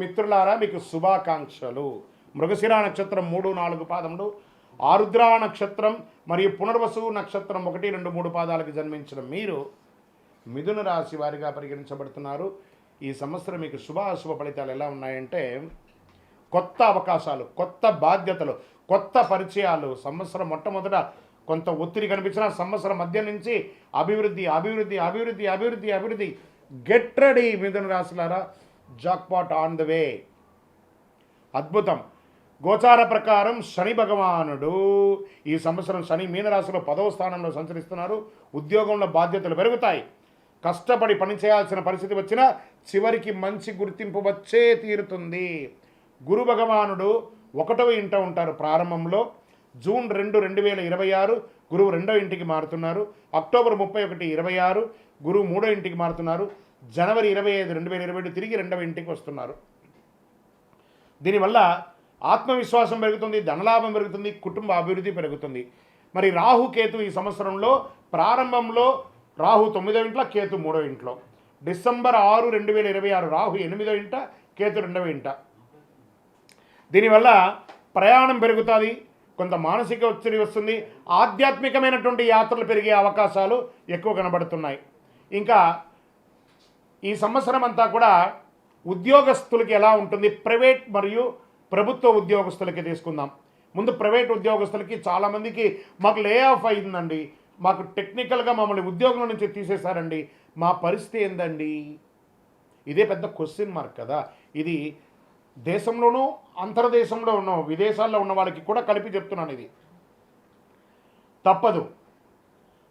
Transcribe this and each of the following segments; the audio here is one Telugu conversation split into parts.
మిత్రులారా మీకు శుభాకాంక్షలు. మృగశిర నక్షత్రం 3, 4 పాదములు, ఆరుద్ర నక్షత్రం మరియు పునర్వసు నక్షత్రం 1, 2, 3 పాదాలకు జన్మించిన మీరు మిథున రాశి వారిగా పరిగణించబడుతున్నారు. ఈ సంవత్సరం మీకు శుభాశుభ ఫలితాలు ఎలా ఉన్నాయంటే, కొత్త అవకాశాలు, కొత్త బాధ్యతలు, కొత్త పరిచయాలు. సంవత్సరం మొట్టమొదట కొంత ఒత్తిడి కనిపించిన సంవత్సరం మధ్య నుంచి అభివృద్ధి అభివృద్ధి అభివృద్ధి అభివృద్ధి అభివృద్ధి. గెట్ రెడీ మిథున రాశులారా, జాక్పాట్ ఆన్ ద వే. అద్భుతం. గోచార ప్రకారం శని భగవానుడు ఈ సంవత్సరం శని మీనరాశిలో 10వ స్థానంలో సంచరిస్తున్నారు. ఉద్యోగంలో బాధ్యతలు పెరుగుతాయి. కష్టపడి పని చేయాల్సిన పరిస్థితి వచ్చినా చివరికి మంచి గుర్తింపు వచ్చే తీరుతుంది. గురు భగవానుడు 1వ ఇంట ఉంటారు ప్రారంభంలో. జూన్ 2, 2026 గురువు 2వ ఇంటికి మారుతున్నారు. అక్టోబర్ 31, 26 గురువు 3వ ఇంటికి మారుతున్నారు. జనవరి 25, 2027 తిరిగి 2వ ఇంటికి వస్తున్నారు. దీనివల్ల ఆత్మవిశ్వాసం పెరుగుతుంది, ధనలాభం పెరుగుతుంది, కుటుంబ అభివృద్ధి పెరుగుతుంది. మరి రాహు కేతు ఈ సంవత్సరంలో ప్రారంభంలో రాహు 9వ ఇంట్లో, కేతు 3వ ఇంట్లో. డిసెంబర్ 6, 2026 రాహు 8వ ఇంట, కేతు 2వ ఇంట. దీనివల్ల ప్రయాణం పెరుగుతుంది, కొంత మానసిక ఒత్తిడి వస్తుంది, ఆధ్యాత్మికమైనటువంటి యాత్రలు పెరిగే అవకాశాలు ఎక్కువ కనబడుతున్నాయి. ఇంకా ఈ సంవత్సరం అంతా కూడా ఉద్యోగస్తులకి ఎలా ఉంటుంది, ప్రైవేట్ మరియు ప్రభుత్వ ఉద్యోగస్తులకి తీసుకుందాం. ముందు ప్రైవేట్ ఉద్యోగస్తులకి చాలామందికి మాకు లే ఆఫ్ అయిందండి, మాకు టెక్నికల్గా మమ్మల్ని ఉద్యోగం నుంచి తీసేశారండి, మా పరిస్థితి ఏందండి? ఇదే పెద్ద క్వశ్చన్ మార్క్ కదా. ఇది దేశంలోనూ అంతర్దేశంలో ఉన్న విదేశాల్లో ఉన్న వాళ్ళకి కూడా కలిపి చెప్తున్నాను. ఇది తప్పదు.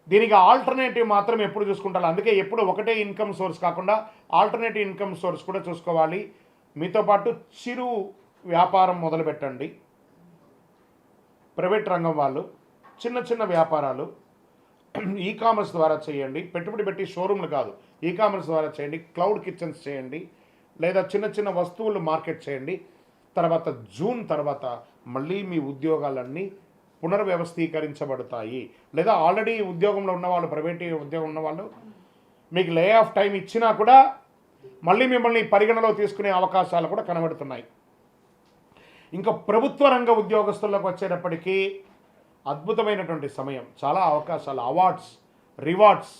దీనికి ఆల్టర్నేటివ్ మాత్రం ఎప్పుడు చూసుకుంటారు. అందుకే ఎప్పుడు ఒకటే ఇన్కమ్ సోర్స్ కాకుండా ఆల్టర్నేటివ్ ఇన్కమ్ సోర్స్ కూడా చూసుకోవాలి. మీతో పాటు చిరు వ్యాపారం మొదలుపెట్టండి. ప్రైవేట్ రంగం వాళ్ళు చిన్న చిన్న వ్యాపారాలు ఈ కామర్స్ ద్వారా చేయండి. పెట్టుబడి పెట్టి షోరూమ్లు కాదు, ఈ కామర్స్ ద్వారా చేయండి. క్లౌడ్ కిచెన్స్ చేయండి, లేదా చిన్న చిన్న వస్తువులు మార్కెట్ చేయండి. తర్వాత జూన్ తర్వాత మళ్ళీ మీ ఉద్యోగాలన్నీ పునర్వ్యవస్థీకరించబడతాయి. లేదా ఆల్రెడీ ఉద్యోగంలో ఉన్నవాళ్ళు, ప్రైవేట్ ఉద్యోగం ఉన్నవాళ్ళు మీకు లే ఆఫ్ టైం ఇచ్చినా కూడా మళ్ళీ మిమ్మల్ని పరిగణలో తీసుకునే అవకాశాలు కూడా కనబడుతున్నాయి. ఇంకా ప్రభుత్వ రంగ ఉద్యోగస్తులకు వచ్చేటప్పటికీ అద్భుతమైనటువంటి సమయం. చాలా అవకాశాలు, అవార్డ్స్, రివార్డ్స్